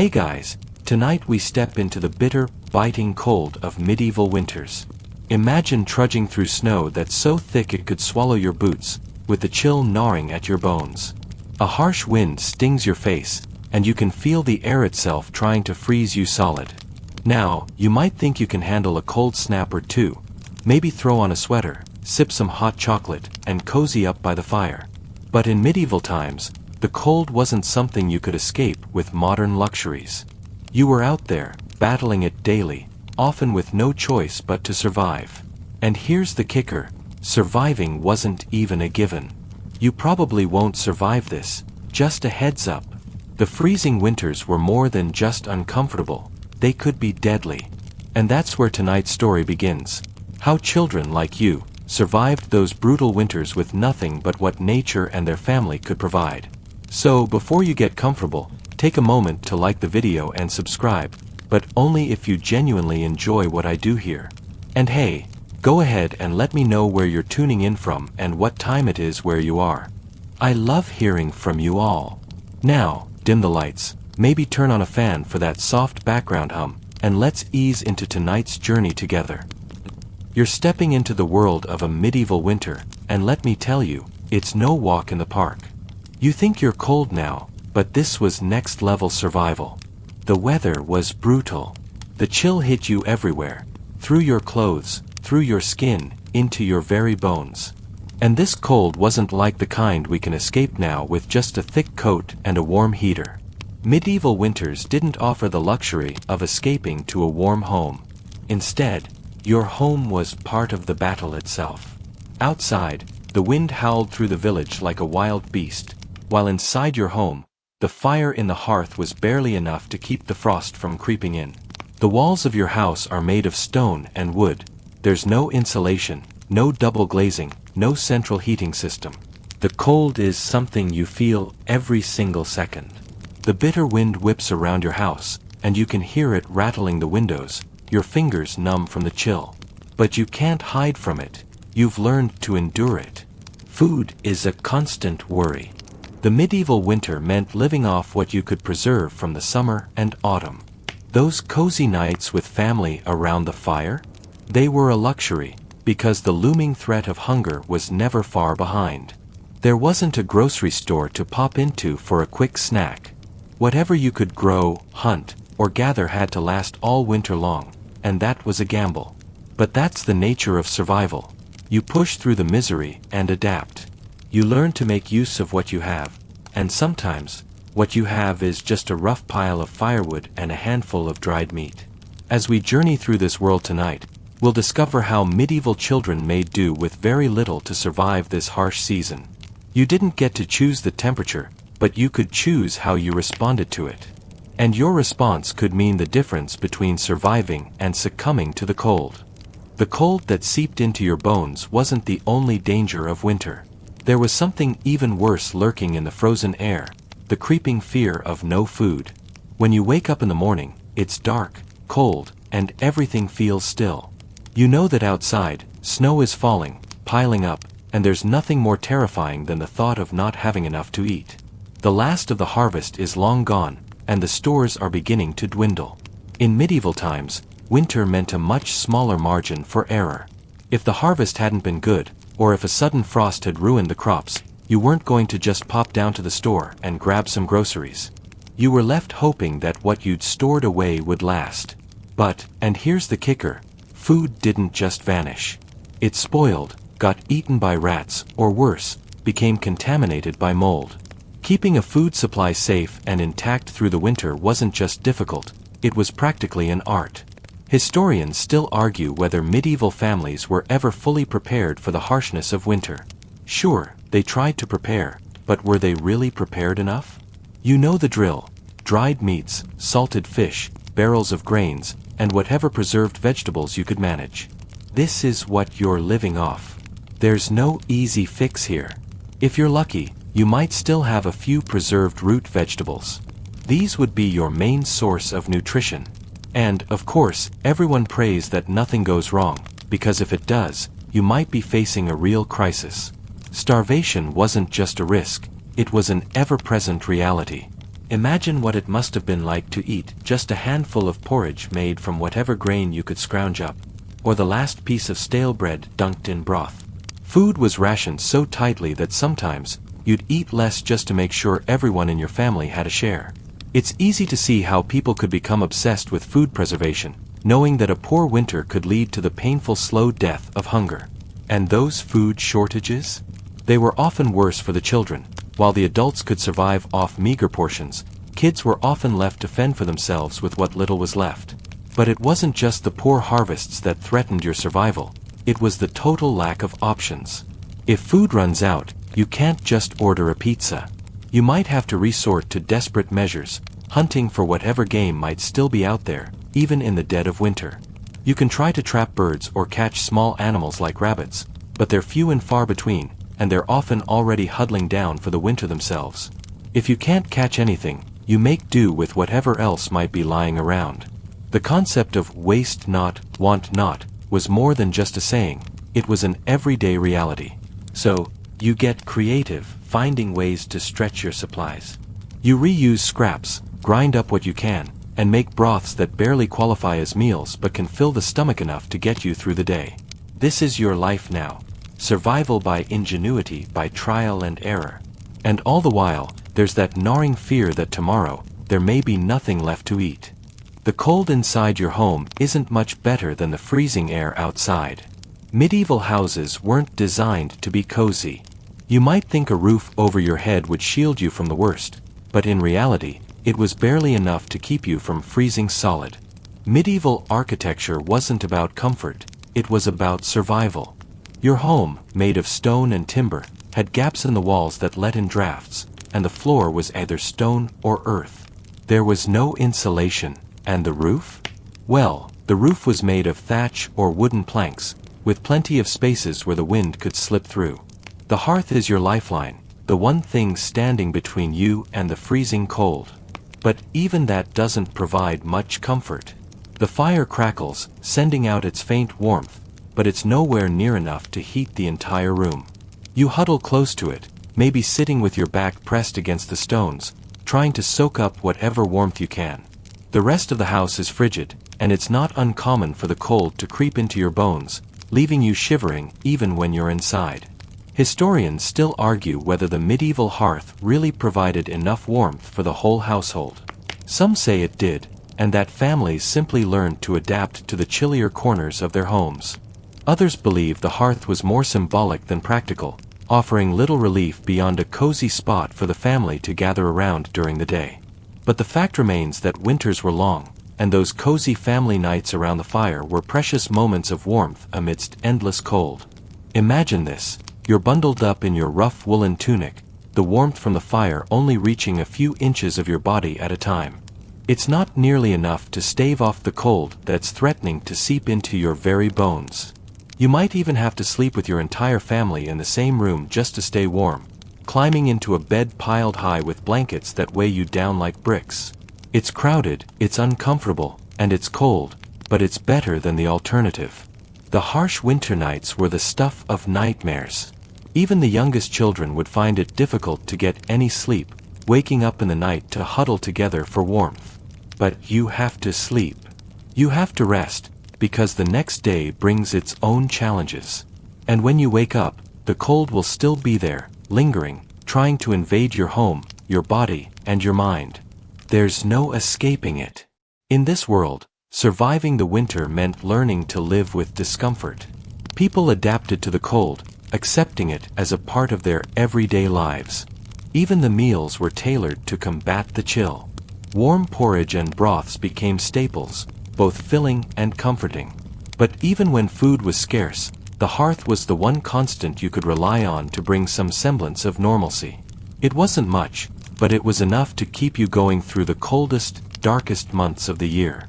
Hey guys, tonight we step into the bitter, biting cold of medieval winters. Imagine trudging through snow that's so thick it could swallow your boots, with the chill gnawing at your bones. A harsh wind stings your face, and you can feel the air itself trying to freeze you solid. Now, you might think you can handle a cold snap or two, maybe throw on a sweater, sip some hot chocolate, and cozy up by the fire. But in medieval times, the cold wasn't something you could escape with modern luxuries. You were out there, battling it daily, often with no choice but to survive. And here's the kicker, surviving wasn't even a given. You probably won't survive this, just a heads up. The freezing winters were more than just uncomfortable, they could be deadly. And that's where tonight's story begins. How children like you survived those brutal winters with nothing but what nature and their family could provide. So before you get comfortable, take a moment to like the video and subscribe, but only if you genuinely enjoy what I do here. And hey, go ahead and let me know where you're tuning in from and what time it is where you are. I love hearing from you all. Now, dim the lights, maybe turn on a fan for that soft background hum, and let's ease into tonight's journey together. You're stepping into the world of a medieval winter, and let me tell you, it's no walk in the park. You think you're cold now, but this was next-level survival. The weather was brutal. The chill hit you everywhere, through your clothes, through your skin, into your very bones. And this cold wasn't like the kind we can escape now with just a thick coat and a warm heater. Medieval winters didn't offer the luxury of escaping to a warm home. Instead, your home was part of the battle itself. Outside, the wind howled through the village like a wild beast, while inside your home, the fire in the hearth was barely enough to keep the frost from creeping in. The walls of your house are made of stone and wood. There's no insulation, no double glazing, no central heating system. The cold is something you feel every single second. The bitter wind whips around your house, and you can hear it rattling the windows, your fingers numb from the chill. But you can't hide from it. You've learned to endure it. Food is a constant worry. The medieval winter meant living off what you could preserve from the summer and autumn. Those cozy nights with family around the fire? They were a luxury, because the looming threat of hunger was never far behind. There wasn't a grocery store to pop into for a quick snack. Whatever you could grow, hunt, or gather had to last all winter long, and that was a gamble. But that's the nature of survival. You push through the misery and adapt. You learn to make use of what you have, and sometimes, what you have is just a rough pile of firewood and a handful of dried meat. As we journey through this world tonight, we'll discover how medieval children made do with very little to survive this harsh season. You didn't get to choose the temperature, but you could choose how you responded to it. And your response could mean the difference between surviving and succumbing to the cold. The cold that seeped into your bones wasn't the only danger of winter. There was something even worse lurking in the frozen air, the creeping fear of no food. When you wake up in the morning, it's dark, cold, and everything feels still. You know that outside, snow is falling, piling up, and there's nothing more terrifying than the thought of not having enough to eat. The last of the harvest is long gone, and the stores are beginning to dwindle. In medieval times, winter meant a much smaller margin for error. If the harvest hadn't been good, or if a sudden frost had ruined the crops, you weren't going to just pop down to the store and grab some groceries. You were left hoping that what you'd stored away would last. But, and here's the kicker, food didn't just vanish. It spoiled, got eaten by rats, or worse, became contaminated by mold. Keeping a food supply safe and intact through the winter wasn't just difficult, it was practically an art. Historians still argue whether medieval families were ever fully prepared for the harshness of winter. Sure, they tried to prepare, but were they really prepared enough? You know the drill. Dried meats, salted fish, barrels of grains, and whatever preserved vegetables you could manage. This is what you're living off. There's no easy fix here. If you're lucky, you might still have a few preserved root vegetables. These would be your main source of nutrition. And, of course, everyone prays that nothing goes wrong, because if it does, you might be facing a real crisis. Starvation wasn't just a risk, it was an ever-present reality. Imagine what it must have been like to eat just a handful of porridge made from whatever grain you could scrounge up, or the last piece of stale bread dunked in broth. Food was rationed so tightly that sometimes you'd eat less just to make sure everyone in your family had a share. It's easy to see how people could become obsessed with food preservation, knowing that a poor winter could lead to the painful slow death of hunger. And those food shortages? They were often worse for the children. While the adults could survive off meager portions, kids were often left to fend for themselves with what little was left. But it wasn't just the poor harvests that threatened your survival, it was the total lack of options. If food runs out, you can't just order a pizza. You might have to resort to desperate measures, hunting for whatever game might still be out there, even in the dead of winter. You can try to trap birds or catch small animals like rabbits, but they're few and far between, and they're often already huddling down for the winter themselves. If you can't catch anything, you make do with whatever else might be lying around. The concept of waste not, want not, was more than just a saying, it was an everyday reality. So, you get creative, finding ways to stretch your supplies. You reuse scraps, grind up what you can, and make broths that barely qualify as meals but can fill the stomach enough to get you through the day. This is your life now. Survival by ingenuity, by trial and error. And all the while, there's that gnawing fear that tomorrow, there may be nothing left to eat. The cold inside your home isn't much better than the freezing air outside. Medieval houses weren't designed to be cozy. You might think a roof over your head would shield you from the worst, but in reality, it was barely enough to keep you from freezing solid. Medieval architecture wasn't about comfort, it was about survival. Your home, made of stone and timber, had gaps in the walls that let in drafts, and the floor was either stone or earth. There was no insulation, and the roof? Well, the roof was made of thatch or wooden planks, with plenty of spaces where the wind could slip through. The hearth is your lifeline, the one thing standing between you and the freezing cold. But even that doesn't provide much comfort. The fire crackles, sending out its faint warmth, but it's nowhere near enough to heat the entire room. You huddle close to it, maybe sitting with your back pressed against the stones, trying to soak up whatever warmth you can. The rest of the house is frigid, and it's not uncommon for the cold to creep into your bones, leaving you shivering even when you're inside. Historians still argue whether the medieval hearth really provided enough warmth for the whole household. Some say it did, and that families simply learned to adapt to the chillier corners of their homes. Others believe the hearth was more symbolic than practical, offering little relief beyond a cozy spot for the family to gather around during the day. But the fact remains that winters were long, and those cozy family nights around the fire were precious moments of warmth amidst endless cold. Imagine this. You're bundled up in your rough woolen tunic, the warmth from the fire only reaching a few inches of your body at a time. It's not nearly enough to stave off the cold that's threatening to seep into your very bones. You might even have to sleep with your entire family in the same room just to stay warm, climbing into a bed piled high with blankets that weigh you down like bricks. It's crowded, it's uncomfortable, and it's cold, but it's better than the alternative. The harsh winter nights were the stuff of nightmares. Even the youngest children would find it difficult to get any sleep, waking up in the night to huddle together for warmth. But you have to sleep. You have to rest, because the next day brings its own challenges. And when you wake up, the cold will still be there, lingering, trying to invade your home, your body, and your mind. There's no escaping it. In this world, surviving the winter meant learning to live with discomfort. People adapted to the cold, accepting it as a part of their everyday lives. Even the meals were tailored to combat the chill. Warm porridge and broths became staples, both filling and comforting. But even when food was scarce, the hearth was the one constant you could rely on to bring some semblance of normalcy. It wasn't much, but it was enough to keep you going through the coldest, darkest months of the year.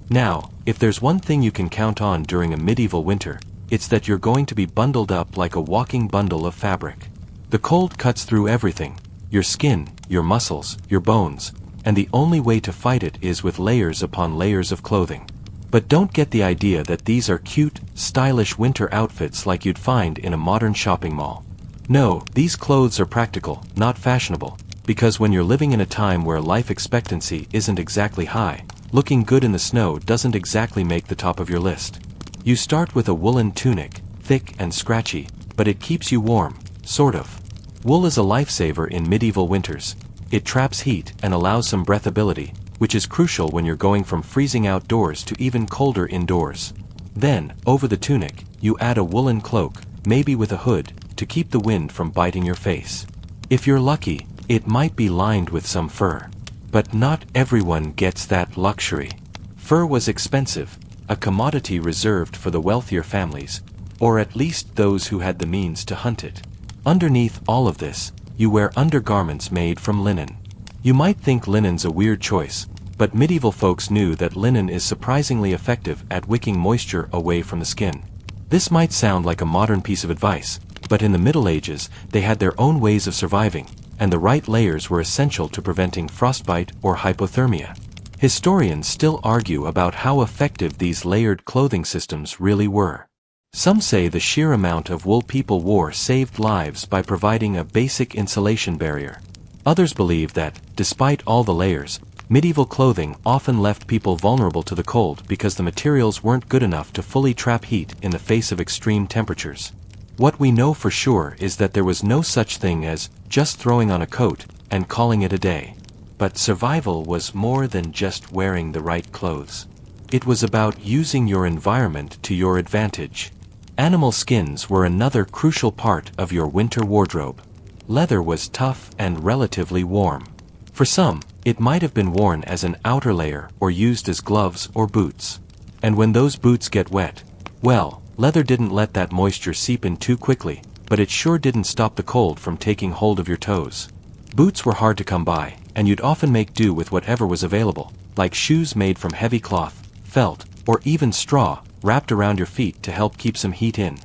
Now, if there's one thing you can count on during a medieval winter, it's that you're going to be bundled up like a walking bundle of fabric. The cold cuts through everything, your skin, your muscles, your bones, and the only way to fight it is with layers upon layers of clothing. But don't get the idea that these are cute, stylish winter outfits like you'd find in a modern shopping mall. No, these clothes are practical, not fashionable, because when you're living in a time where life expectancy isn't exactly high, looking good in the snow doesn't exactly make the top of your list. You start with a woolen tunic, thick and scratchy, but it keeps you warm, sort of. Wool is a lifesaver in medieval winters. It traps heat and allows some breathability, which is crucial when you're going from freezing outdoors to even colder indoors. Then, over the tunic, you add a woolen cloak, maybe with a hood, to keep the wind from biting your face. If you're lucky, it might be lined with some fur. But not everyone gets that luxury. Fur was expensive, a commodity reserved for the wealthier families, or at least those who had the means to hunt it. Underneath all of this, you wear undergarments made from linen. You might think linen's a weird choice, but medieval folks knew that linen is surprisingly effective at wicking moisture away from the skin. This might sound like a modern piece of advice, but in the Middle Ages, they had their own ways of surviving, and the right layers were essential to preventing frostbite or hypothermia. Historians still argue about how effective these layered clothing systems really were. Some say the sheer amount of wool people wore saved lives by providing a basic insulation barrier. Others believe that, despite all the layers, medieval clothing often left people vulnerable to the cold because the materials weren't good enough to fully trap heat in the face of extreme temperatures. What we know for sure is that there was no such thing as just throwing on a coat and calling it a day. But survival was more than just wearing the right clothes. It was about using your environment to your advantage. Animal skins were another crucial part of your winter wardrobe. Leather was tough and relatively warm. For some, it might have been worn as an outer layer or used as gloves or boots. And when those boots get wet, well, leather didn't let that moisture seep in too quickly, but it sure didn't stop the cold from taking hold of your toes. Boots were hard to come by, and you'd often make do with whatever was available, like shoes made from heavy cloth, felt, or even straw, wrapped around your feet to help keep some heat in.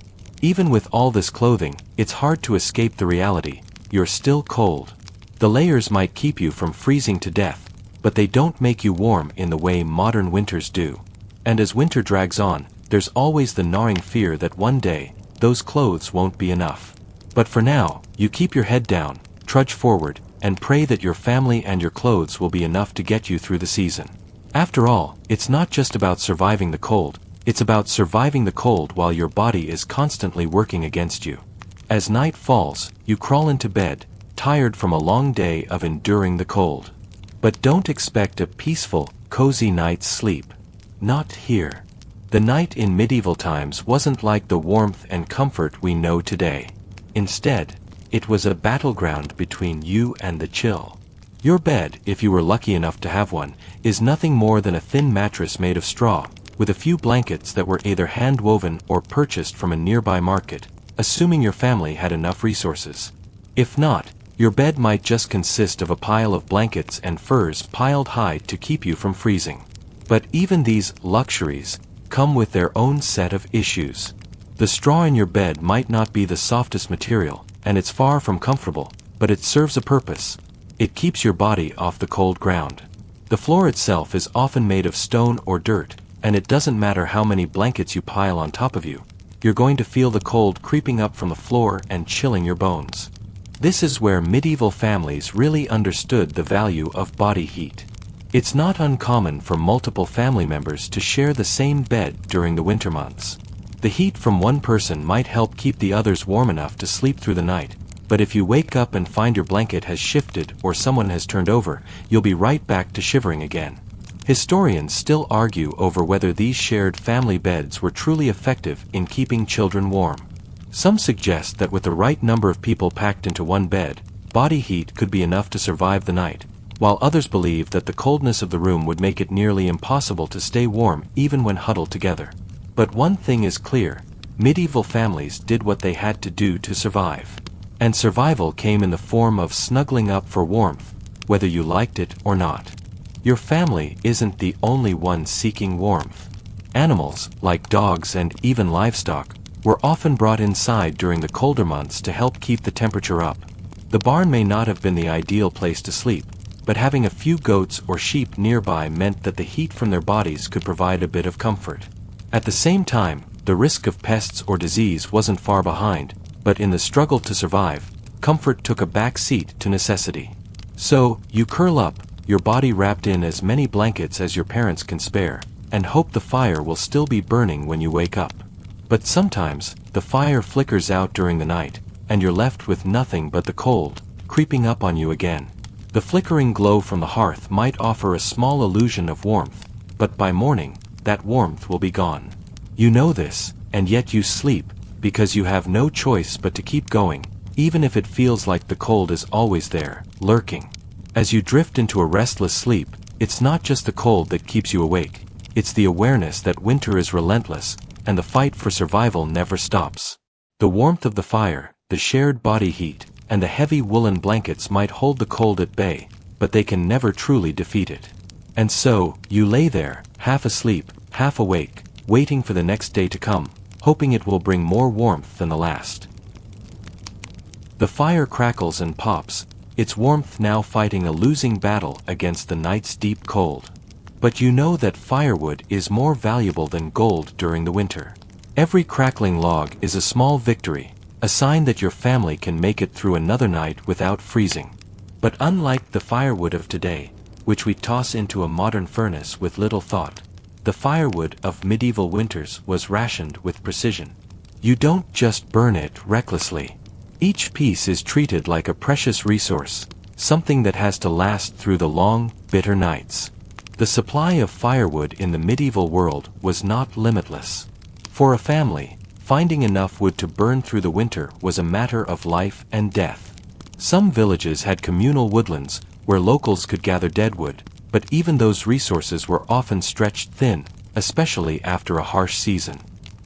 Even with all this clothing, it's hard to escape the reality: you're still cold. The layers might keep you from freezing to death, but they don't make you warm in the way modern winters do. And as winter drags on, there's always the gnawing fear that one day, those clothes won't be enough. But for now, you keep your head down, trudge forward, and pray that your family and your clothes will be enough to get you through the season. After all, it's not just about surviving the cold, it's about surviving the cold while your body is constantly working against you. As night falls, you crawl into bed, tired from a long day of enduring the cold. But don't expect a peaceful, cozy night's sleep. Not here. The night in medieval times wasn't like the warmth and comfort we know today. Instead, it was a battleground between you and the chill. Your bed, if you were lucky enough to have one, is nothing more than a thin mattress made of straw, with a few blankets that were either hand-woven or purchased from a nearby market, assuming your family had enough resources. If not, your bed might just consist of a pile of blankets and furs piled high to keep you from freezing. But even these luxuries come with their own set of issues. The straw in your bed might not be the softest material, and it's far from comfortable, but it serves a purpose. It keeps your body off the cold ground. The floor itself is often made of stone or dirt, and it doesn't matter how many blankets you pile on top of you, you're going to feel the cold creeping up from the floor and chilling your bones. This is where medieval families really understood the value of body heat. It's not uncommon for multiple family members to share the same bed during the winter months. The heat from one person might help keep the others warm enough to sleep through the night, but if you wake up and find your blanket has shifted or someone has turned over, you'll be right back to shivering again. Historians still argue over whether these shared family beds were truly effective in keeping children warm. Some suggest that with the right number of people packed into one bed, body heat could be enough to survive the night, while others believe that the coldness of the room would make it nearly impossible to stay warm even when huddled together. But one thing is clear: medieval families did what they had to do to survive. And survival came in the form of snuggling up for warmth, whether you liked it or not. Your family isn't the only one seeking warmth. Animals, like dogs and even livestock, were often brought inside during the colder months to help keep the temperature up. The barn may not have been the ideal place to sleep, but having a few goats or sheep nearby meant that the heat from their bodies could provide a bit of comfort. At the same time, the risk of pests or disease wasn't far behind, but in the struggle to survive, comfort took a back seat to necessity. So, you curl up, your body wrapped in as many blankets as your parents can spare, and hope the fire will still be burning when you wake up. But sometimes, the fire flickers out during the night, and you're left with nothing but the cold, creeping up on you again. The flickering glow from the hearth might offer a small illusion of warmth, but by morning, that warmth will be gone. You know this, and yet you sleep, because you have no choice but to keep going, even if it feels like the cold is always there, lurking. As you drift into a restless sleep, it's not just the cold that keeps you awake, it's the awareness that winter is relentless, and the fight for survival never stops. The warmth of the fire, the shared body heat, and the heavy woolen blankets might hold the cold at bay, but they can never truly defeat it. And so, you lay there, half asleep, half awake, waiting for the next day to come, hoping it will bring more warmth than the last. The fire crackles and pops, its warmth now fighting a losing battle against the night's deep cold. But you know that firewood is more valuable than gold during the winter. Every crackling log is a small victory, a sign that your family can make it through another night without freezing. But unlike the firewood of today, which we toss into a modern furnace with little thought, the firewood of medieval winters was rationed with precision. You don't just burn it recklessly. Each piece is treated like a precious resource, something that has to last through the long, bitter nights. The supply of firewood in the medieval world was not limitless. For a family, finding enough wood to burn through the winter was a matter of life and death. Some villages had communal woodlands, where locals could gather deadwood, but even those resources were often stretched thin, especially after a harsh season.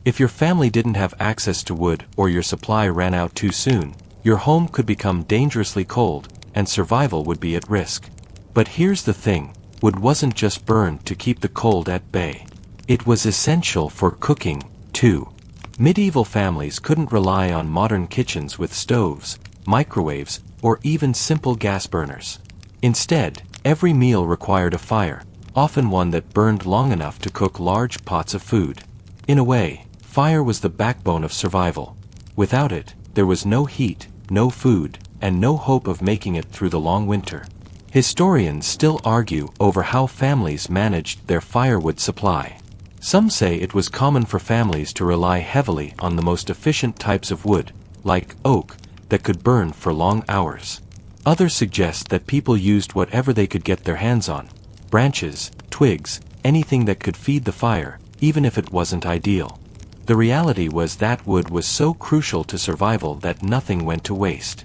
If your family didn't have access to wood or your supply ran out too soon, your home could become dangerously cold, and survival would be at risk. But here's the thing, wood wasn't just burned to keep the cold at bay. It was essential for cooking, too. Medieval families couldn't rely on modern kitchens with stoves, microwaves, or even simple gas burners. Instead, every meal required a fire, often one that burned long enough to cook large pots of food. In a way, fire was the backbone of survival. Without it, there was no heat, no food, and no hope of making it through the long winter. Historians still argue over how families managed their firewood supply. Some say it was common for families to rely heavily on the most efficient types of wood, like oak, that could burn for long hours. Others suggest that people used whatever they could get their hands on: branches, twigs, anything that could feed the fire, even if it wasn't ideal. The reality was that wood was so crucial to survival that nothing went to waste.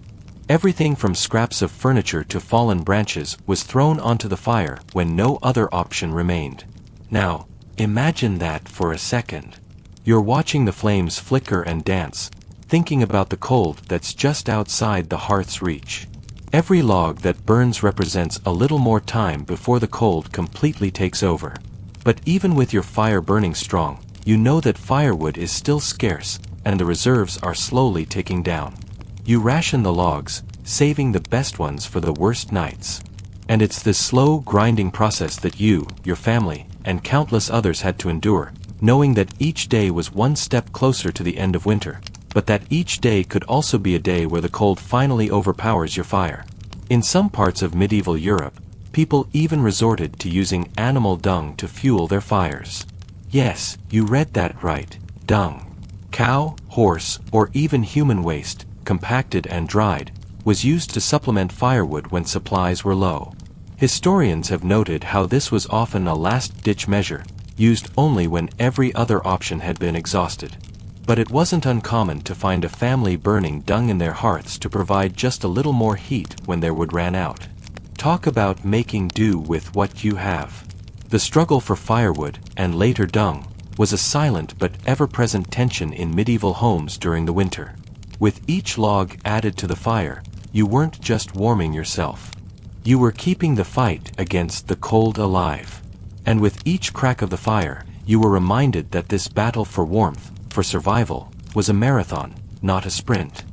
Everything from scraps of furniture to fallen branches was thrown onto the fire when no other option remained. Now, imagine that for a second. You're watching the flames flicker and dance, thinking about the cold that's just outside the hearth's reach. Every log that burns represents a little more time before the cold completely takes over. But even with your fire burning strong, you know that firewood is still scarce, and the reserves are slowly ticking down. You ration the logs, saving the best ones for the worst nights. And it's this slow, grinding process that you, your family, and countless others had to endure, knowing that each day was one step closer to the end of winter, but that each day could also be a day where the cold finally overpowers your fire. In some parts of medieval Europe, people even resorted to using animal dung to fuel their fires. Yes, you read that right, dung. Cow, horse, or even human waste, compacted and dried, was used to supplement firewood when supplies were low. Historians have noted how this was often a last-ditch measure, used only when every other option had been exhausted. But it wasn't uncommon to find a family burning dung in their hearths to provide just a little more heat when their wood ran out. Talk about making do with what you have. The struggle for firewood, and later dung, was a silent but ever-present tension in medieval homes during the winter. With each log added to the fire, you weren't just warming yourself. You were keeping the fight against the cold alive. And with each crack of the fire, you were reminded that this battle for warmth, for survival, was a marathon, not a sprint.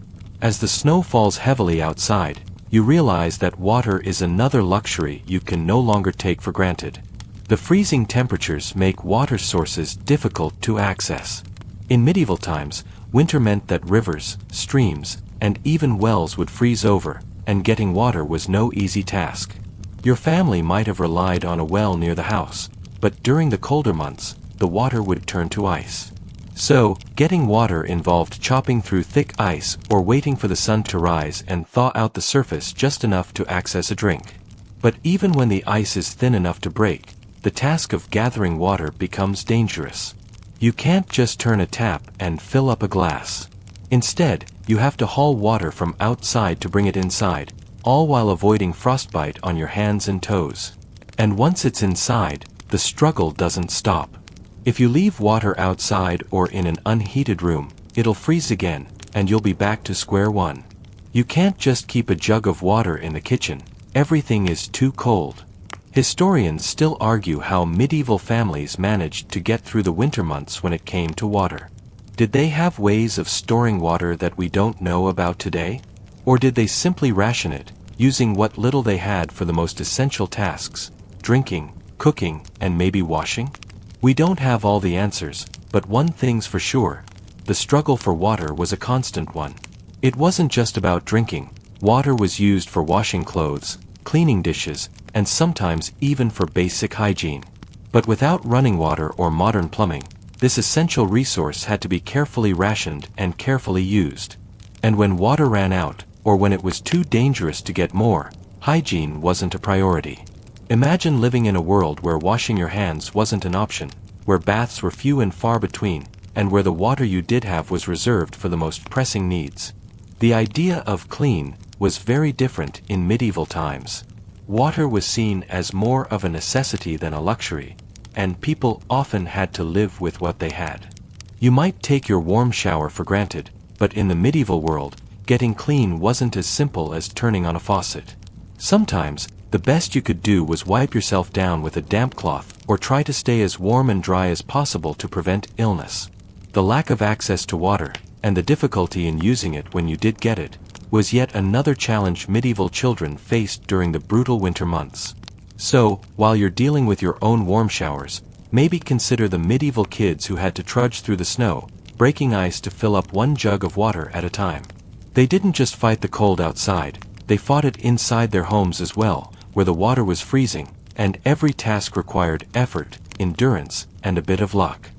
As the snow falls heavily outside, you realize that water is another luxury you can no longer take for granted. The freezing temperatures make water sources difficult to access. In medieval times, winter meant that rivers, streams, and even wells would freeze over, and getting water was no easy task. Your family might have relied on a well near the house, but during the colder months, the water would turn to ice. So, getting water involved chopping through thick ice or waiting for the sun to rise and thaw out the surface just enough to access a drink. But even when the ice is thin enough to break, the task of gathering water becomes dangerous. You can't just turn a tap and fill up a glass. Instead, you have to haul water from outside to bring it inside, all while avoiding frostbite on your hands and toes. And once it's inside, the struggle doesn't stop. If you leave water outside or in an unheated room, it'll freeze again, and you'll be back to square one. You can't just keep a jug of water in the kitchen. Everything is too cold. Historians still argue how medieval families managed to get through the winter months when it came to water. Did they have ways of storing water that we don't know about today? Or did they simply ration it, using what little they had for the most essential tasks, drinking, cooking, and maybe washing? We don't have all the answers, but one thing's for sure: the struggle for water was a constant one. It wasn't just about drinking. Water was used for washing clothes, cleaning dishes, and sometimes even for basic hygiene. But without running water or modern plumbing, this essential resource had to be carefully rationed and carefully used. And when water ran out, or when it was too dangerous to get more, hygiene wasn't a priority. Imagine living in a world where washing your hands wasn't an option, where baths were few and far between, and where the water you did have was reserved for the most pressing needs. The idea of clean was very different in medieval times. Water was seen as more of a necessity than a luxury, and people often had to live with what they had. You might take your warm shower for granted, but in the medieval world, getting clean wasn't as simple as turning on a faucet. Sometimes, the best you could do was wipe yourself down with a damp cloth or try to stay as warm and dry as possible to prevent illness. The lack of access to water, and the difficulty in using it when you did get it, was yet another challenge medieval children faced during the brutal winter months. So, while you're dealing with your own warm showers, maybe consider the medieval kids who had to trudge through the snow, breaking ice to fill up one jug of water at a time. They didn't just fight the cold outside, they fought it inside their homes as well, where the water was freezing, and every task required effort, endurance, and a bit of luck.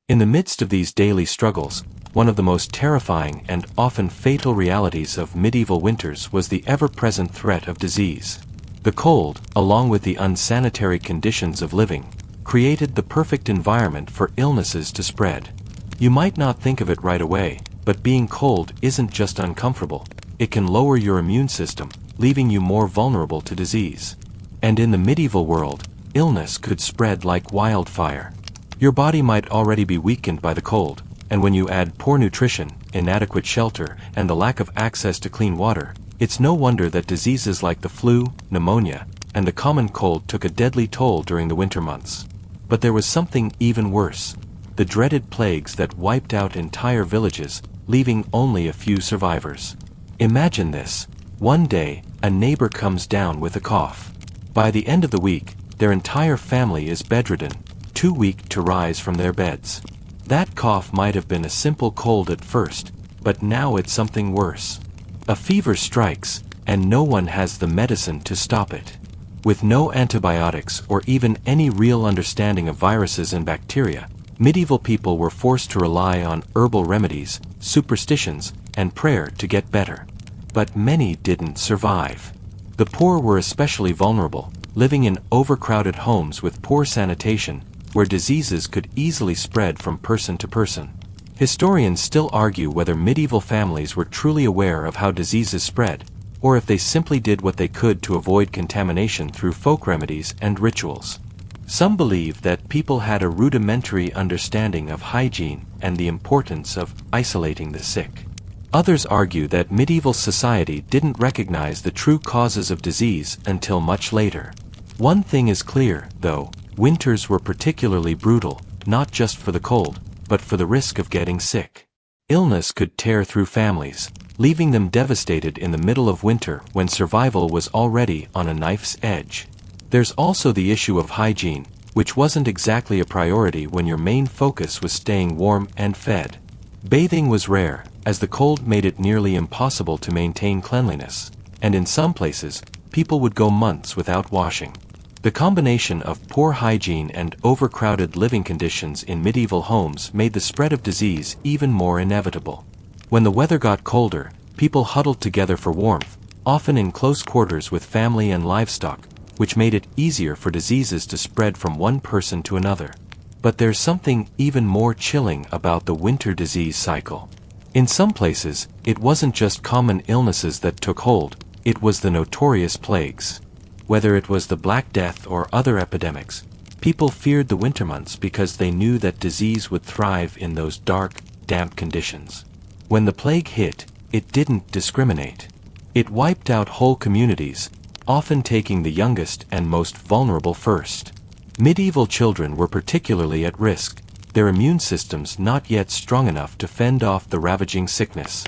In the midst of these daily struggles, one of the most terrifying and often fatal realities of medieval winters was the ever-present threat of disease. The cold, along with the unsanitary conditions of living, created the perfect environment for illnesses to spread. You might not think of it right away, but being cold isn't just uncomfortable. It can lower your immune system, leaving you more vulnerable to disease. And in the medieval world, illness could spread like wildfire. Your body might already be weakened by the cold, and when you add poor nutrition, inadequate shelter, and the lack of access to clean water, it's no wonder that diseases like the flu, pneumonia, and the common cold took a deadly toll during the winter months. But there was something even worse: the dreaded plagues that wiped out entire villages, leaving only a few survivors. Imagine this: one day, a neighbor comes down with a cough. By the end of the week, their entire family is bedridden, too weak to rise from their beds. That cough might have been a simple cold at first, but now it's something worse. A fever strikes, and no one has the medicine to stop it. With no antibiotics or even any real understanding of viruses and bacteria, medieval people were forced to rely on herbal remedies, superstitions, and prayer to get better. But many didn't survive. The poor were especially vulnerable, living in overcrowded homes with poor sanitation, where diseases could easily spread from person to person. Historians still argue whether medieval families were truly aware of how diseases spread, or if they simply did what they could to avoid contamination through folk remedies and rituals. Some believe that people had a rudimentary understanding of hygiene and the importance of isolating the sick. Others argue that medieval society didn't recognize the true causes of disease until much later. One thing is clear, though: winters were particularly brutal, not just for the cold, but for the risk of getting sick. Illness could tear through families, leaving them devastated in the middle of winter when survival was already on a knife's edge. There's also the issue of hygiene. which wasn't exactly a priority when your main focus was staying warm and fed. Bathing was rare, as the cold made it nearly impossible to maintain cleanliness, and in some places, people would go months without washing. The combination of poor hygiene and overcrowded living conditions in medieval homes made the spread of disease even more inevitable. When the weather got colder, people huddled together for warmth, often in close quarters with family and livestock, which made it easier for diseases to spread from one person to another. But there's something even more chilling about the winter disease cycle. In some places, it wasn't just common illnesses that took hold, it was the notorious plagues. Whether it was the Black Death or other epidemics, people feared the winter months because they knew that disease would thrive in those dark, damp conditions. When the plague hit, it didn't discriminate. It wiped out whole communities, often taking the youngest and most vulnerable first. Medieval children were particularly at risk, their immune systems not yet strong enough to fend off the ravaging sickness.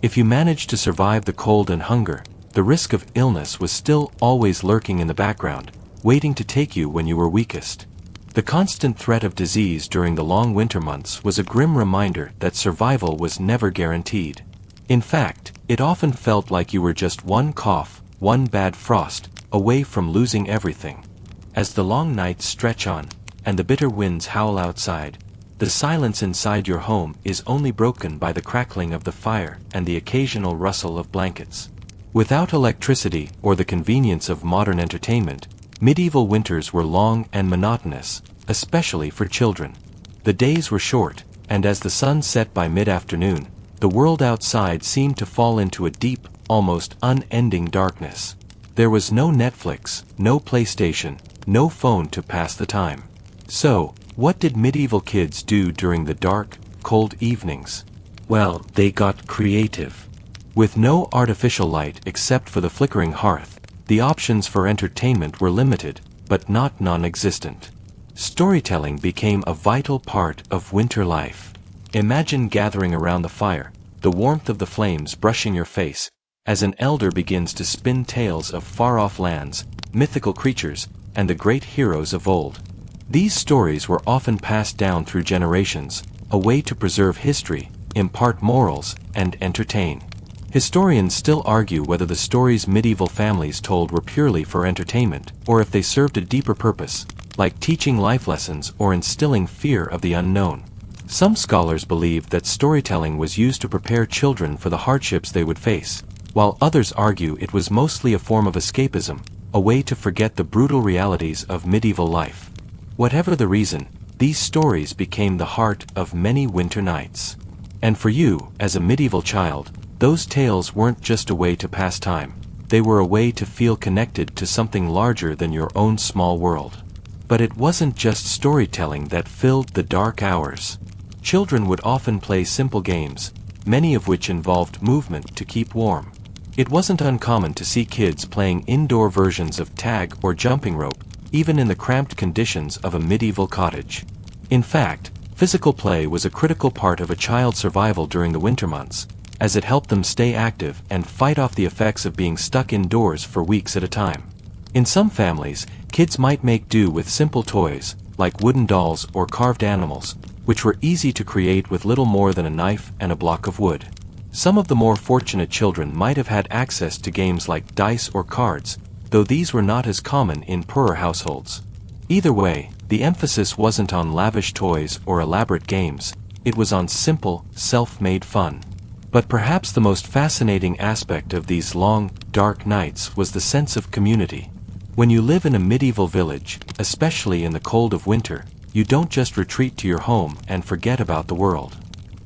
If you managed to survive the cold and hunger, the risk of illness was still always lurking in the background, waiting to take you when you were weakest. The constant threat of disease during the long winter months was a grim reminder that survival was never guaranteed. In fact, it often felt like you were just one cough, one bad frost, away from losing everything. As the long nights stretch on, and the bitter winds howl outside, the silence inside your home is only broken by the crackling of the fire and the occasional rustle of blankets. Without electricity or the convenience of modern entertainment, medieval winters were long and monotonous, especially for children. The days were short, and as the sun set by mid-afternoon, the world outside seemed to fall into a deep, almost unending darkness. There was no Netflix, no PlayStation, no phone to pass the time. So, what did medieval kids do during the dark, cold evenings? Well, they got creative. With no artificial light except for the flickering hearth, the options for entertainment were limited, but not non-existent. Storytelling became a vital part of winter life. Imagine gathering around the fire, the warmth of the flames brushing your face, as an elder begins to spin tales of far-off lands, mythical creatures, and the great heroes of old. These stories were often passed down through generations, a way to preserve history, impart morals, and entertain. Historians still argue whether the stories medieval families told were purely for entertainment, or if they served a deeper purpose, like teaching life lessons or instilling fear of the unknown. Some scholars believe that storytelling was used to prepare children for the hardships they would face, while others argue it was mostly a form of escapism, a way to forget the brutal realities of medieval life. Whatever the reason, these stories became the heart of many winter nights. And for you, as a medieval child, those tales weren't just a way to pass time, they were a way to feel connected to something larger than your own small world. But it wasn't just storytelling that filled the dark hours. Children would often play simple games, many of which involved movement to keep warm. It wasn't uncommon to see kids playing indoor versions of tag or jumping rope, even in the cramped conditions of a medieval cottage. In fact, physical play was a critical part of a child's survival during the winter months, as it helped them stay active and fight off the effects of being stuck indoors for weeks at a time. In some families, kids might make do with simple toys, like wooden dolls or carved animals, which were easy to create with little more than a knife and a block of wood. Some of the more fortunate children might have had access to games like dice or cards, though these were not as common in poorer households. Either way, the emphasis wasn't on lavish toys or elaborate games, it was on simple, self-made fun. But perhaps the most fascinating aspect of these long, dark nights was the sense of community. When you live in a medieval village, especially in the cold of winter, you don't just retreat to your home and forget about the world.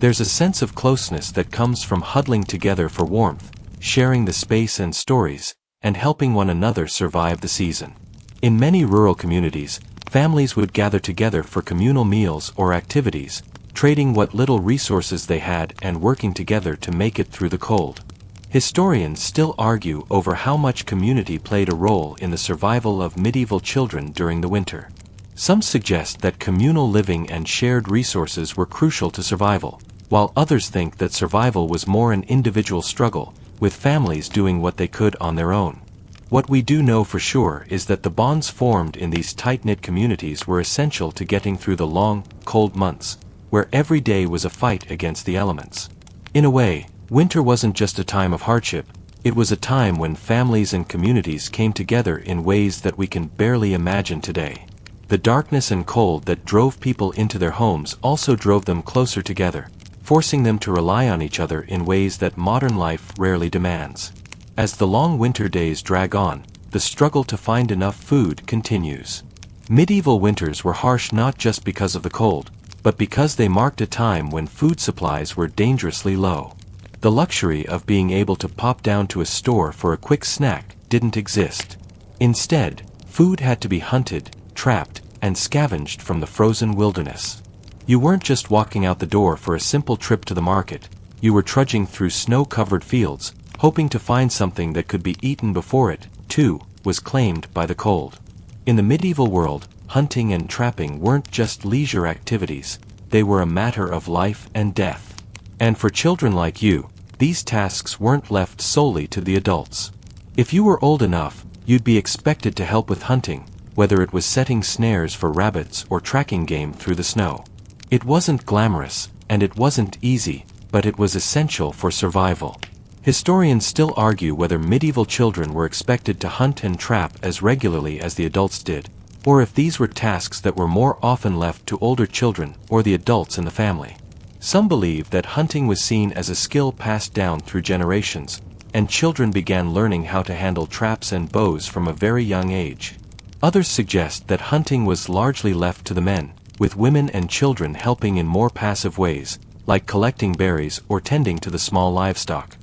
There's a sense of closeness that comes from huddling together for warmth, sharing the space and stories, and helping one another survive the season. In many rural communities, families would gather together for communal meals or activities, trading what little resources they had and working together to make it through the cold. Historians still argue over how much community played a role in the survival of medieval children during the winter. Some suggest that communal living and shared resources were crucial to survival, while others think that survival was more an individual struggle, with families doing what they could on their own. What we do know for sure is that the bonds formed in these tight-knit communities were essential to getting through the long, cold months, where every day was a fight against the elements. In a way, winter wasn't just a time of hardship, it was a time when families and communities came together in ways that we can barely imagine today. The darkness and cold that drove people into their homes also drove them closer together, forcing them to rely on each other in ways that modern life rarely demands. As the long winter days drag on, the struggle to find enough food continues. Medieval winters were harsh not just because of the cold, but because they marked a time when food supplies were dangerously low. The luxury of being able to pop down to a store for a quick snack didn't exist. Instead, food had to be hunted, trapped, and scavenged from the frozen wilderness. You weren't just walking out the door for a simple trip to the market, you were trudging through snow-covered fields, hoping to find something that could be eaten before it, too, was claimed by the cold. In the medieval world, hunting and trapping weren't just leisure activities, they were a matter of life and death. And for children like you, these tasks weren't left solely to the adults. If you were old enough, you'd be expected to help with hunting, whether it was setting snares for rabbits or tracking game through the snow. It wasn't glamorous, and it wasn't easy, but it was essential for survival. Historians still argue whether medieval children were expected to hunt and trap as regularly as the adults did, or if these were tasks that were more often left to older children or the adults in the family. Some believe that hunting was seen as a skill passed down through generations, and children began learning how to handle traps and bows from a very young age. Others suggest that hunting was largely left to the men, with women and children helping in more passive ways, like collecting berries or tending to the small livestock.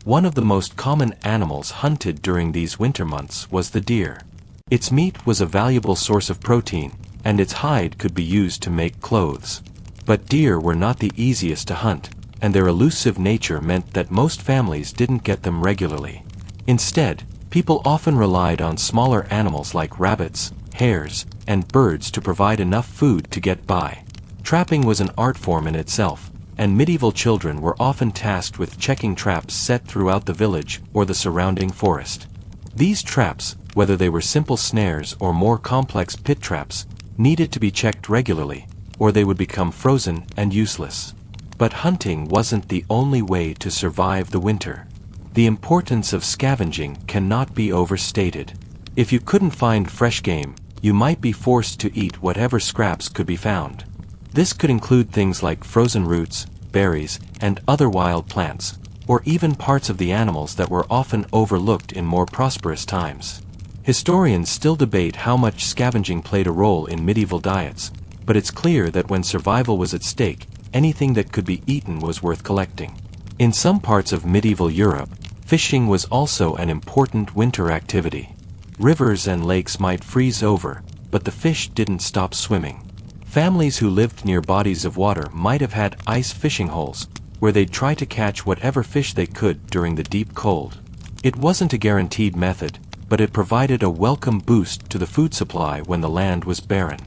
One of the most common animals hunted during these winter months was the deer. Its meat was a valuable source of protein, and its hide could be used to make clothes. But deer were not the easiest to hunt, and their elusive nature meant that most families didn't get them regularly. Instead, people often relied on smaller animals like rabbits, hares, and birds to provide enough food to get by. Trapping was an art form in itself, and medieval children were often tasked with checking traps set throughout the village or the surrounding forest. These traps, whether they were simple snares or more complex pit traps, needed to be checked regularly, or they would become frozen and useless. But hunting wasn't the only way to survive the winter. The importance of scavenging cannot be overstated. If you couldn't find fresh game, you might be forced to eat whatever scraps could be found. This could include things like frozen roots, berries, and other wild plants, or even parts of the animals that were often overlooked in more prosperous times. Historians still debate how much scavenging played a role in medieval diets, but it's clear that when survival was at stake, anything that could be eaten was worth collecting. In some parts of medieval Europe, fishing was also an important winter activity. Rivers and lakes might freeze over, but the fish didn't stop swimming. Families who lived near bodies of water might have had ice fishing holes, where they'd try to catch whatever fish they could during the deep cold. It wasn't a guaranteed method, but it provided a welcome boost to the food supply when the land was barren.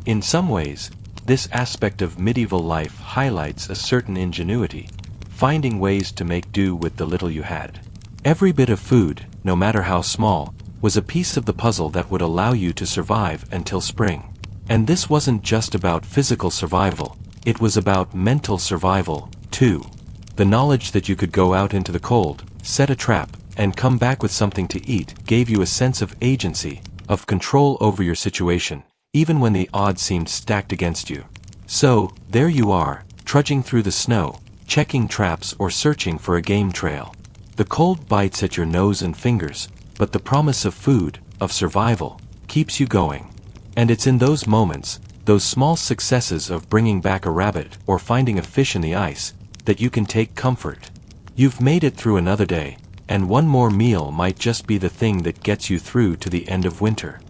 In some ways, this aspect of medieval life highlights a certain ingenuity, finding ways to make do with the little you had. Every bit of food, no matter how small, was a piece of the puzzle that would allow you to survive until spring. And this wasn't just about physical survival, it was about mental survival, too. The knowledge that you could go out into the cold, set a trap, and come back with something to eat gave you a sense of agency, of control over your situation, even when the odds seemed stacked against you. So, there you are, trudging through the snow, checking traps or searching for a game trail. The cold bites at your nose and fingers, but the promise of food, of survival, keeps you going. And it's in those moments, those small successes of bringing back a rabbit or finding a fish in the ice, that you can take comfort. You've made it through another day, and one more meal might just be the thing that gets you through to the end of winter.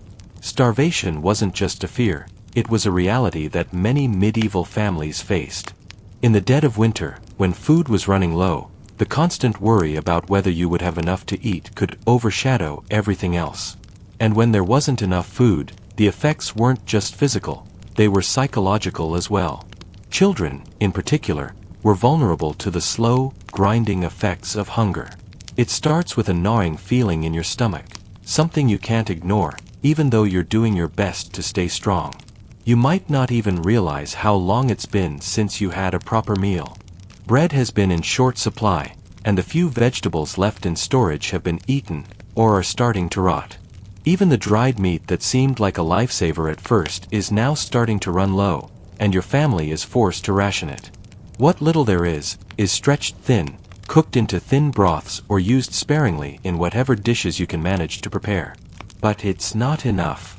Starvation wasn't just a fear, it was a reality that many medieval families faced. In the dead of winter, when food was running low, the constant worry about whether you would have enough to eat could overshadow everything else. And when there wasn't enough food, the effects weren't just physical, they were psychological as well. Children, in particular, were vulnerable to the slow, grinding effects of hunger. It starts with a gnawing feeling in your stomach, something you can't ignore, even though you're doing your best to stay strong. You might not even realize how long it's been since you had a proper meal. Bread has been in short supply, and the few vegetables left in storage have been eaten, or are starting to rot. Even the dried meat that seemed like a lifesaver at first is now starting to run low, and your family is forced to ration it. What little there is stretched thin, cooked into thin broths or used sparingly in whatever dishes you can manage to prepare. But it's not enough.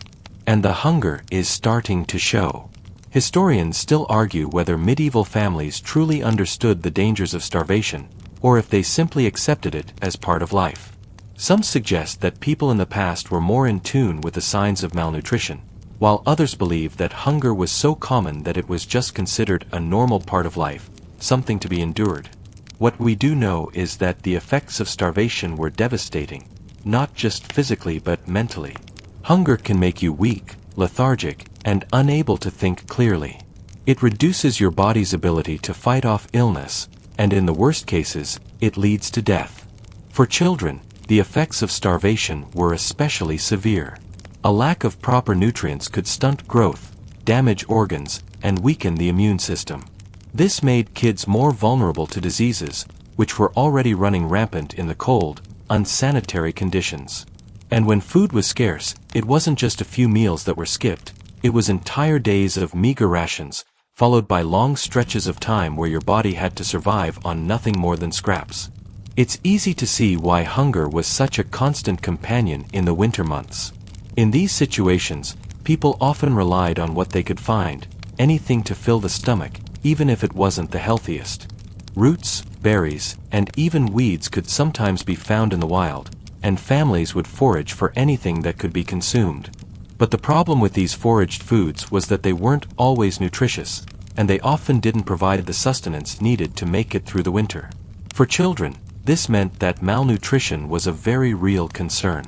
And the hunger is starting to show. Historians still argue whether medieval families truly understood the dangers of starvation, or if they simply accepted it as part of life. Some suggest that people in the past were more in tune with the signs of malnutrition, while others believe that hunger was so common that it was just considered a normal part of life, something to be endured. What we do know is that the effects of starvation were devastating, not just physically but mentally. Hunger can make you weak, lethargic, and unable to think clearly. It reduces your body's ability to fight off illness, and in the worst cases, it leads to death. For children, the effects of starvation were especially severe. A lack of proper nutrients could stunt growth, damage organs, and weaken the immune system. This made kids more vulnerable to diseases, which were already running rampant in the cold, unsanitary conditions. And when food was scarce, it wasn't just a few meals that were skipped, it was entire days of meager rations, followed by long stretches of time where your body had to survive on nothing more than scraps. It's easy to see why hunger was such a constant companion in the winter months. In these situations, people often relied on what they could find, anything to fill the stomach, even if it wasn't the healthiest. Roots, berries, and even weeds could sometimes be found in the wild, and families would forage for anything that could be consumed. But the problem with these foraged foods was that they weren't always nutritious, and they often didn't provide the sustenance needed to make it through the winter. For children, this meant that malnutrition was a very real concern.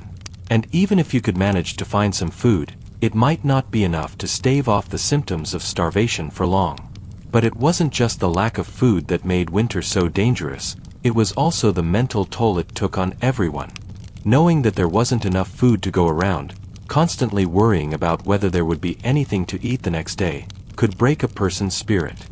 And even if you could manage to find some food, it might not be enough to stave off the symptoms of starvation for long. But it wasn't just the lack of food that made winter so dangerous, it was also the mental toll it took on everyone. Knowing that there wasn't enough food to go around, constantly worrying about whether there would be anything to eat the next day, could break a person's spirit.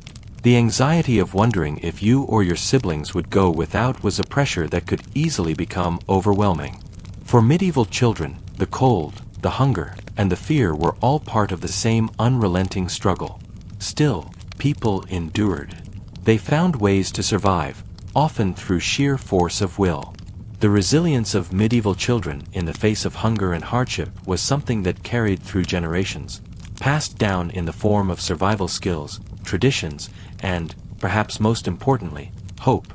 The anxiety of wondering if you or your siblings would go without was a pressure that could easily become overwhelming. For medieval children, the cold, the hunger, and the fear were all part of the same unrelenting struggle. Still, people endured. They found ways to survive, often through sheer force of will. The resilience of medieval children in the face of hunger and hardship was something that carried through generations, passed down in the form of survival skills, traditions, and, perhaps most importantly, hope.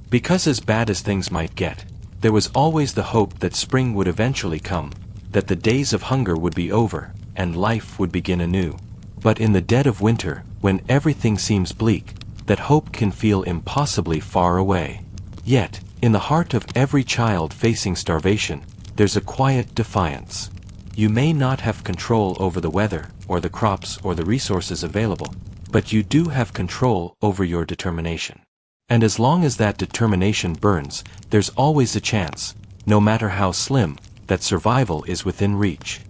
Because as bad as things might get, there was always the hope that spring would eventually come, that the days of hunger would be over, and life would begin anew. But in the dead of winter, when everything seems bleak, that hope can feel impossibly far away. Yet, in the heart of every child facing starvation, there's a quiet defiance. You may not have control over the weather, or the crops, or the resources available, but you do have control over your determination. And as long as that determination burns, there's always a chance, no matter how slim, that survival is within reach.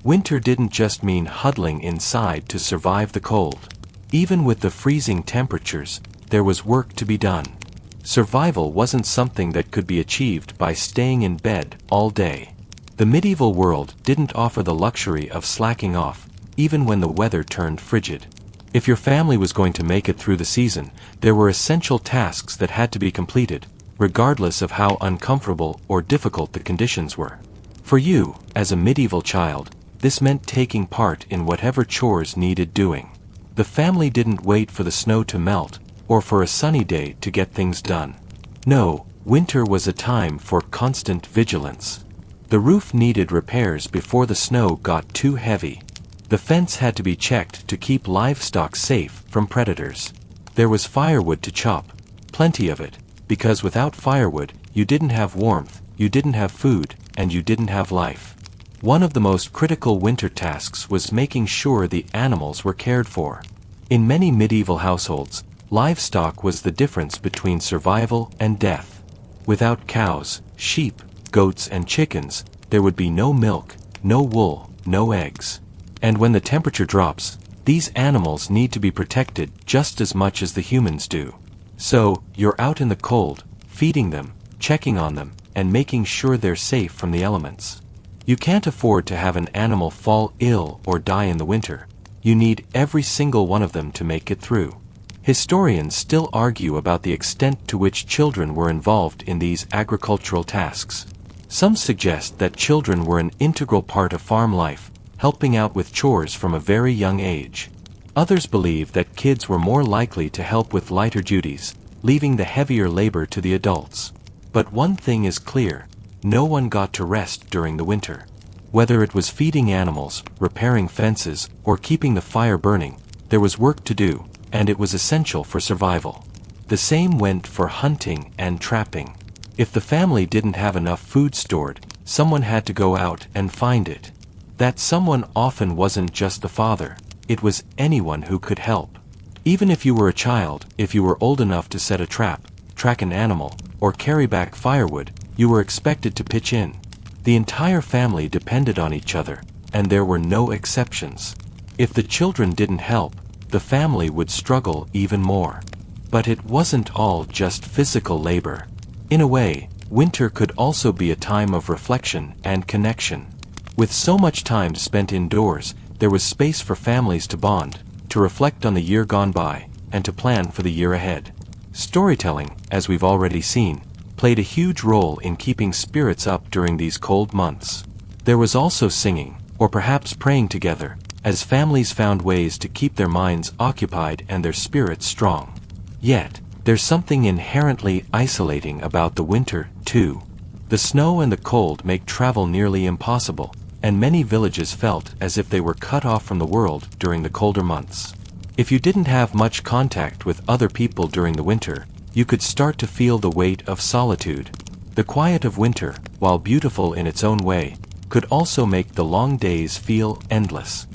Winter didn't just mean huddling inside to survive the cold. Even with the freezing temperatures, there was work to be done. Survival wasn't something that could be achieved by staying in bed all day. The medieval world didn't offer the luxury of slacking off, even when the weather turned frigid. If your family was going to make it through the season, there were essential tasks that had to be completed, regardless of how uncomfortable or difficult the conditions were. For you, as a medieval child, this meant taking part in whatever chores needed doing. The family didn't wait for the snow to melt, or for a sunny day to get things done. No, winter was a time for constant vigilance. The roof needed repairs before the snow got too heavy. The fence had to be checked to keep livestock safe from predators. There was firewood to chop, plenty of it, because without firewood, you didn't have warmth, you didn't have food, and you didn't have life. One of the most critical winter tasks was making sure the animals were cared for. In many medieval households, livestock was the difference between survival and death. Without cows, sheep, goats, and chickens, there would be no milk, no wool, no eggs. And when the temperature drops, these animals need to be protected just as much as the humans do. So, you're out in the cold, feeding them, checking on them, and making sure they're safe from the elements. You can't afford to have an animal fall ill or die in the winter. You need every single one of them to make it through. Historians still argue about the extent to which children were involved in these agricultural tasks. Some suggest that children were an integral part of farm life, helping out with chores from a very young age. Others believe that kids were more likely to help with lighter duties, leaving the heavier labor to the adults. But one thing is clear: no one got to rest during the winter. Whether it was feeding animals, repairing fences, or keeping the fire burning, there was work to do, and it was essential for survival. The same went for hunting and trapping. If the family didn't have enough food stored, someone had to go out and find it. That someone often wasn't just the father, it was anyone who could help. Even if you were a child, if you were old enough to set a trap, track an animal, or carry back firewood, you were expected to pitch in. The entire family depended on each other, and there were no exceptions. If the children didn't help, the family would struggle even more. But it wasn't all just physical labor. In a way, winter could also be a time of reflection and connection. With so much time spent indoors, there was space for families to bond, to reflect on the year gone by, and to plan for the year ahead. Storytelling, as we've already seen, played a huge role in keeping spirits up during these cold months. There was also singing, or perhaps praying together, as families found ways to keep their minds occupied and their spirits strong. Yet, there's something inherently isolating about the winter, too. The snow and the cold make travel nearly impossible, and many villages felt as if they were cut off from the world during the colder months. If you didn't have much contact with other people during the winter, you could start to feel the weight of solitude. The quiet of winter, while beautiful in its own way, could also make the long days feel endless.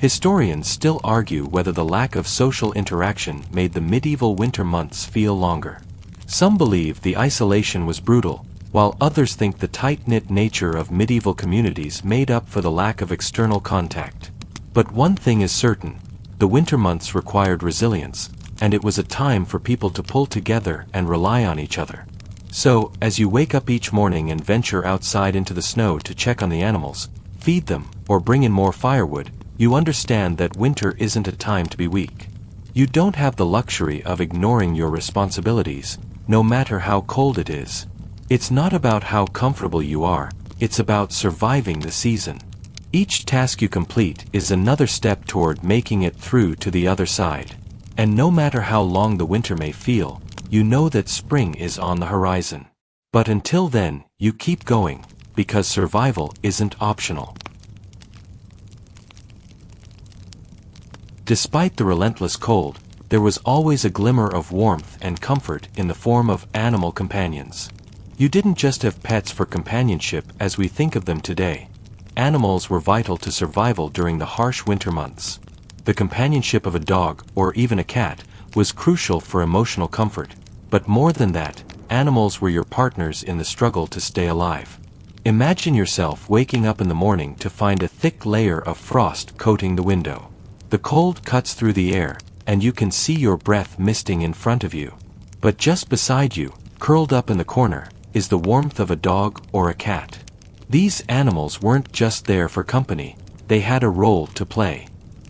Historians still argue whether the lack of social interaction made the medieval winter months feel longer. Some believe the isolation was brutal, while others think the tight-knit nature of medieval communities made up for the lack of external contact. But one thing is certain: the winter months required resilience, and it was a time for people to pull together and rely on each other. So, as you wake up each morning and venture outside into the snow to check on the animals, feed them, or bring in more firewood, you understand that winter isn't a time to be weak. You don't have the luxury of ignoring your responsibilities, no matter how cold it is. It's not about how comfortable you are, it's about surviving the season. Each task you complete is another step toward making it through to the other side. And no matter how long the winter may feel, you know that spring is on the horizon. But until then, you keep going, because survival isn't optional. Despite the relentless cold, there was always a glimmer of warmth and comfort in the form of animal companions. You didn't just have pets for companionship as we think of them today. Animals were vital to survival during the harsh winter months. The companionship of a dog, or even a cat, was crucial for emotional comfort. But more than that, animals were your partners in the struggle to stay alive. Imagine yourself waking up in the morning to find a thick layer of frost coating the window. The cold cuts through the air, and you can see your breath misting in front of you. But just beside you, curled up in the corner, is the warmth of a dog or a cat. These animals weren't just there for company, they had a role to play.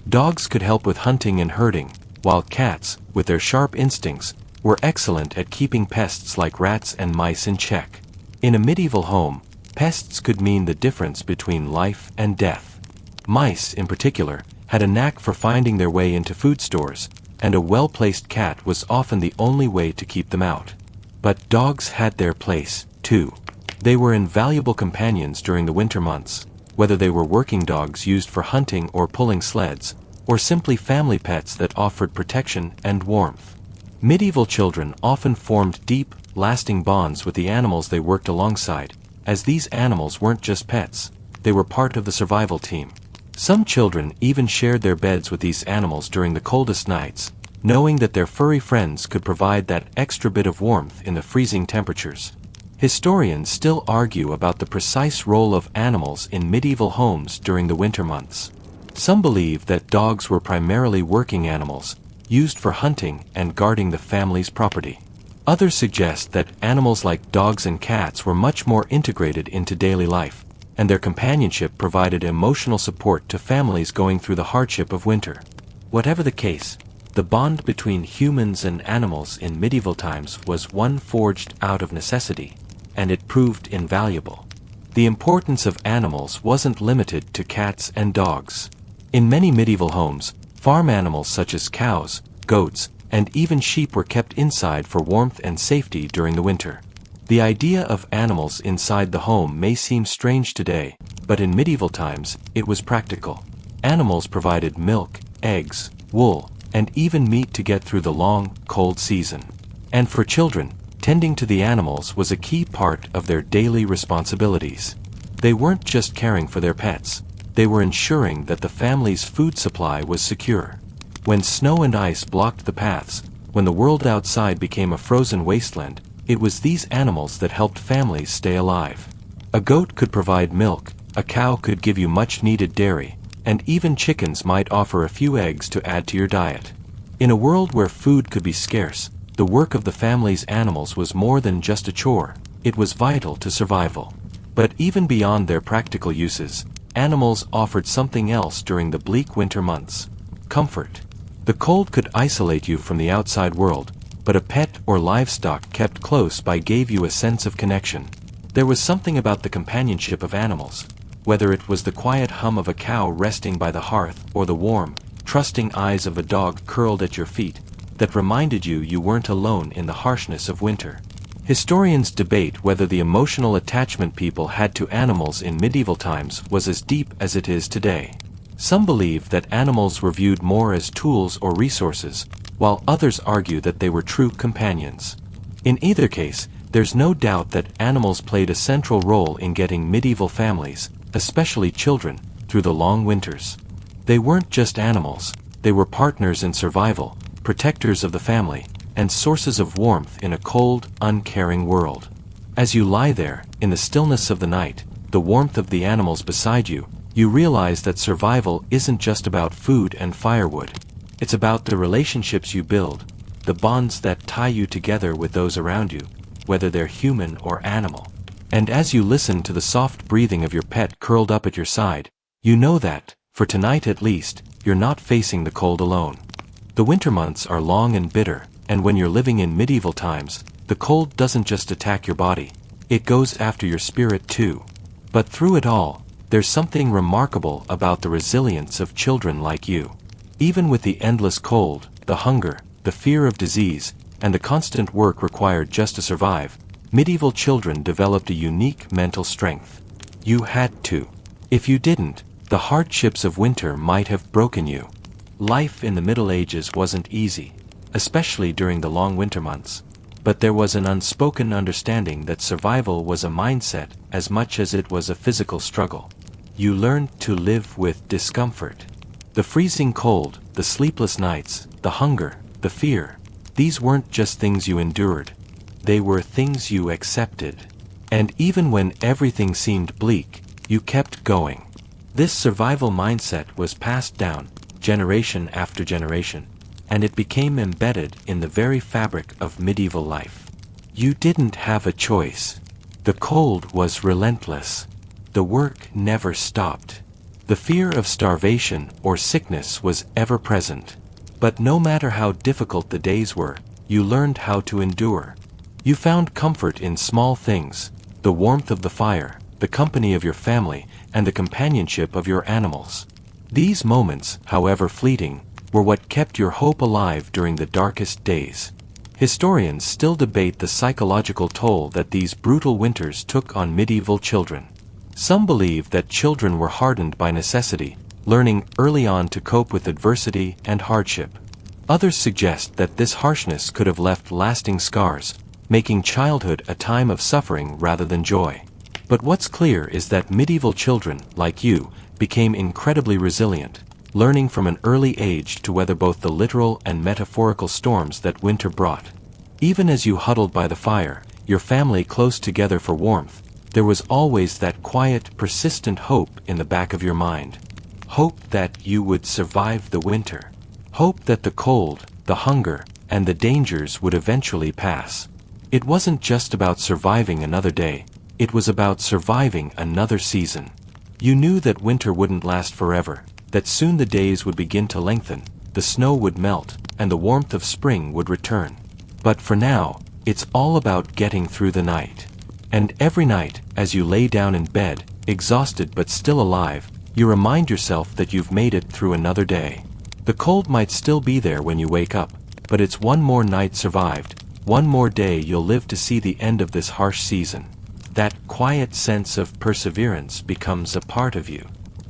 Dogs could help with hunting and herding, while cats, with their sharp instincts, were excellent at keeping pests like rats and mice in check. In a medieval home, pests could mean the difference between life and death. Mice, in particular, had a knack for finding their way into food stores, and a well-placed cat was often the only way to keep them out. But dogs had their place, too. They were invaluable companions during the winter months, whether they were working dogs used for hunting or pulling sleds, or simply family pets that offered protection and warmth. Medieval children often formed deep, lasting bonds with the animals they worked alongside, as these animals weren't just pets, they were part of the survival team. Some children even shared their beds with these animals during the coldest nights, knowing that their furry friends could provide that extra bit of warmth in the freezing temperatures. Historians still argue about the precise role of animals in medieval homes during the winter months. Some believe that dogs were primarily working animals, used for hunting and guarding the family's property. Others suggest that animals like dogs and cats were much more integrated into daily life, and their companionship provided emotional support to families going through the hardship of winter. Whatever the case, the bond between humans and animals in medieval times was one forged out of necessity, and it proved invaluable. The importance of animals wasn't limited to cats and dogs. In many medieval homes, farm animals such as cows, goats, and even sheep were kept inside for warmth and safety during the winter. The idea of animals inside the home may seem strange today, but in medieval times, it was practical. Animals provided milk, eggs, wool, and even meat to get through the long, cold season. And for children, tending to the animals was a key part of their daily responsibilities. They weren't just caring for their pets, they were ensuring that the family's food supply was secure. When snow and ice blocked the paths, when the world outside became a frozen wasteland, it was these animals that helped families stay alive. A goat could provide milk, a cow could give you much-needed dairy, and even chickens might offer a few eggs to add to your diet. In a world where food could be scarce, the work of the family's animals was more than just a chore, it was vital to survival. But even beyond their practical uses, animals offered something else during the bleak winter months: comfort. The cold could isolate you from the outside world, but a pet or livestock kept close by gave you a sense of connection. There was something about the companionship of animals, whether it was the quiet hum of a cow resting by the hearth or the warm, trusting eyes of a dog curled at your feet, that reminded you you weren't alone in the harshness of winter. Historians debate whether the emotional attachment people had to animals in medieval times was as deep as it is today. Some believe that animals were viewed more as tools or resources, while others argue that they were true companions. In either case, there's no doubt that animals played a central role in getting medieval families, especially children, through the long winters. They weren't just animals, they were partners in survival, protectors of the family, and sources of warmth in a cold, uncaring world. As you lie there, in the stillness of the night, the warmth of the animals beside you, you realize that survival isn't just about food and firewood. It's about the relationships you build, the bonds that tie you together with those around you, whether they're human or animal. And as you listen to the soft breathing of your pet curled up at your side, you know that, for tonight at least, you're not facing the cold alone. The winter months are long and bitter, and when you're living in medieval times, the cold doesn't just attack your body, it goes after your spirit too. But through it all, there's something remarkable about the resilience of children like you. Even with the endless cold, the hunger, the fear of disease, and the constant work required just to survive, medieval children developed a unique mental strength. You had to. If you didn't, the hardships of winter might have broken you. Life in the Middle Ages wasn't easy, especially during the long winter months. But there was an unspoken understanding that survival was a mindset as much as it was a physical struggle. You learned to live with discomfort. The freezing cold, the sleepless nights, the hunger, the fear, these weren't just things you endured. They were things you accepted. And even when everything seemed bleak, you kept going. This survival mindset was passed down, generation after generation, and it became embedded in the very fabric of medieval life. You didn't have a choice. The cold was relentless. The work never stopped. The fear of starvation or sickness was ever present. But no matter how difficult the days were, you learned how to endure. You found comfort in small things, the warmth of the fire, the company of your family, and the companionship of your animals. These moments, however fleeting, were what kept your hope alive during the darkest days. Historians still debate the psychological toll that these brutal winters took on medieval children. Some believe that children were hardened by necessity, learning early on to cope with adversity and hardship. Others suggest that this harshness could have left lasting scars, making childhood a time of suffering rather than joy. But what's clear is that medieval children, like you, became incredibly resilient, learning from an early age to weather both the literal and metaphorical storms that winter brought. Even as you huddled by the fire, your family close together for warmth, there was always that quiet, persistent hope in the back of your mind. Hope that you would survive the winter. Hope that the cold, the hunger, and the dangers would eventually pass. It wasn't just about surviving another day, it was about surviving another season. You knew that winter wouldn't last forever, that soon the days would begin to lengthen, the snow would melt, and the warmth of spring would return. But for now, it's all about getting through the night. And every night, as you lay down in bed, exhausted but still alive, you remind yourself that you've made it through another day. The cold might still be there when you wake up, but it's one more night survived, one more day you'll live to see the end of this harsh season. That quiet sense of perseverance becomes a part of you.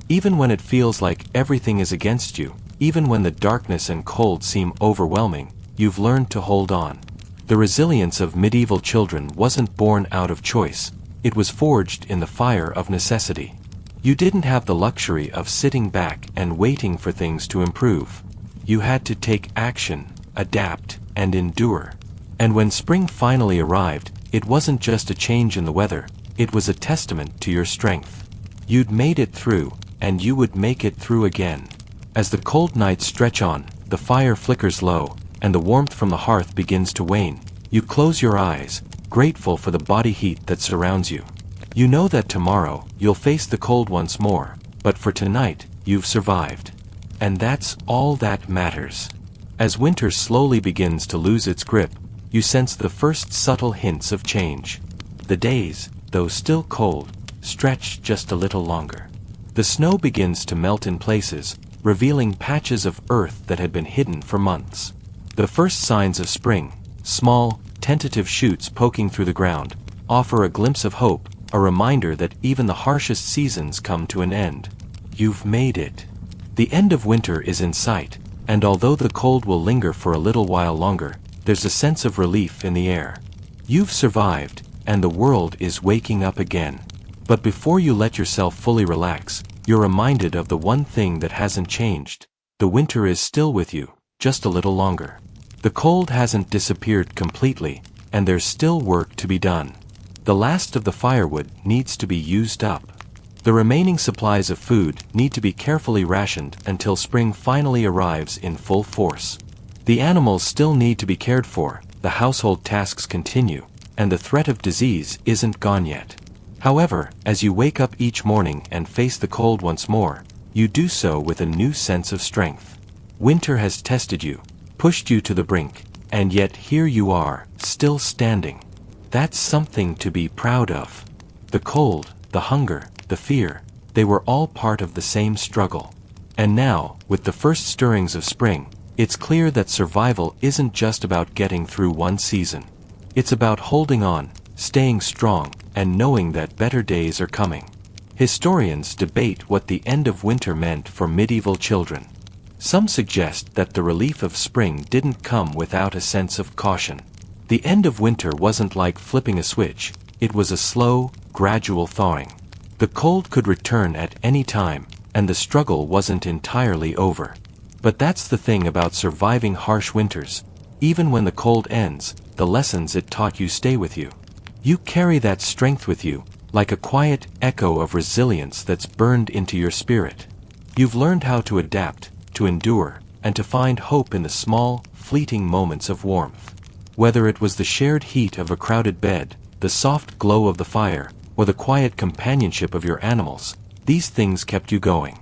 Even when it feels like everything is against you, even when the darkness and cold seem overwhelming, you've learned to hold on. The resilience of medieval children wasn't born out of choice, it was forged in the fire of necessity. You didn't have the luxury of sitting back and waiting for things to improve. You had to take action, adapt, and endure. And when spring finally arrived, it wasn't just a change in the weather, it was a testament to your strength. You'd made it through, and you would make it through again. As the cold nights stretch on, the fire flickers low, and the warmth from the hearth begins to wane, you close your eyes, grateful for the body heat that surrounds you. You know that tomorrow, you'll face the cold once more, but for tonight, you've survived. And that's all that matters. As winter slowly begins to lose its grip, you sense the first subtle hints of change. The days, though still cold, stretch just a little longer. The snow begins to melt in places, revealing patches of earth that had been hidden for months. The first signs of spring, small, tentative shoots poking through the ground, offer a glimpse of hope, a reminder that even the harshest seasons come to an end. You've made it. The end of winter is in sight, and although the cold will linger for a little while longer, there's a sense of relief in the air. You've survived, and the world is waking up again. But before you let yourself fully relax, you're reminded of the one thing that hasn't changed. The winter is still with you, just a little longer. The cold hasn't disappeared completely, and there's still work to be done. The last of the firewood needs to be used up. The remaining supplies of food need to be carefully rationed until spring finally arrives in full force. The animals still need to be cared for, the household tasks continue, and the threat of disease isn't gone yet. However, as you wake up each morning and face the cold once more, you do so with a new sense of strength. Winter has tested you, pushed you to the brink, and yet here you are, still standing. That's something to be proud of. The cold, the hunger, the fear, they were all part of the same struggle. And now, with the first stirrings of spring, it's clear that survival isn't just about getting through one season. It's about holding on, staying strong, and knowing that better days are coming. Historians debate what the end of winter meant for medieval children. Some suggest that the relief of spring didn't come without a sense of caution. The end of winter wasn't like flipping a switch, it was a slow, gradual thawing. The cold could return at any time, and the struggle wasn't entirely over. But that's the thing about surviving harsh winters. Even when the cold ends, the lessons it taught you stay with you. You carry that strength with you, like a quiet echo of resilience that's burned into your spirit. You've learned how to adapt, to endure, and to find hope in the small, fleeting moments of warmth. Whether it was the shared heat of a crowded bed, the soft glow of the fire, or the quiet companionship of your animals, these things kept you going.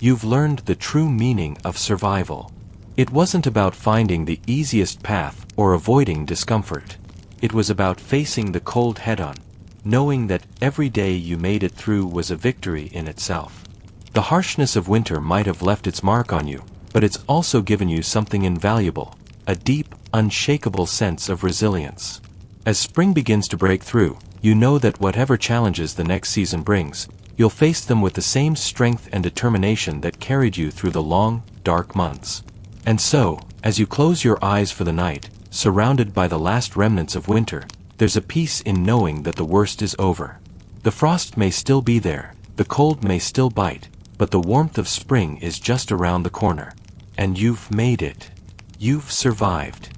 You've learned the true meaning of survival. It wasn't about finding the easiest path or avoiding discomfort. It was about facing the cold head-on, knowing that every day you made it through was a victory in itself. The harshness of winter might have left its mark on you, but it's also given you something invaluable, a deep, unshakable sense of resilience. As spring begins to break through, you know that whatever challenges the next season brings, you'll face them with the same strength and determination that carried you through the long, dark months. And so, as you close your eyes for the night, surrounded by the last remnants of winter, there's a peace in knowing that the worst is over. The frost may still be there, the cold may still bite, but the warmth of spring is just around the corner. And you've made it. You've survived.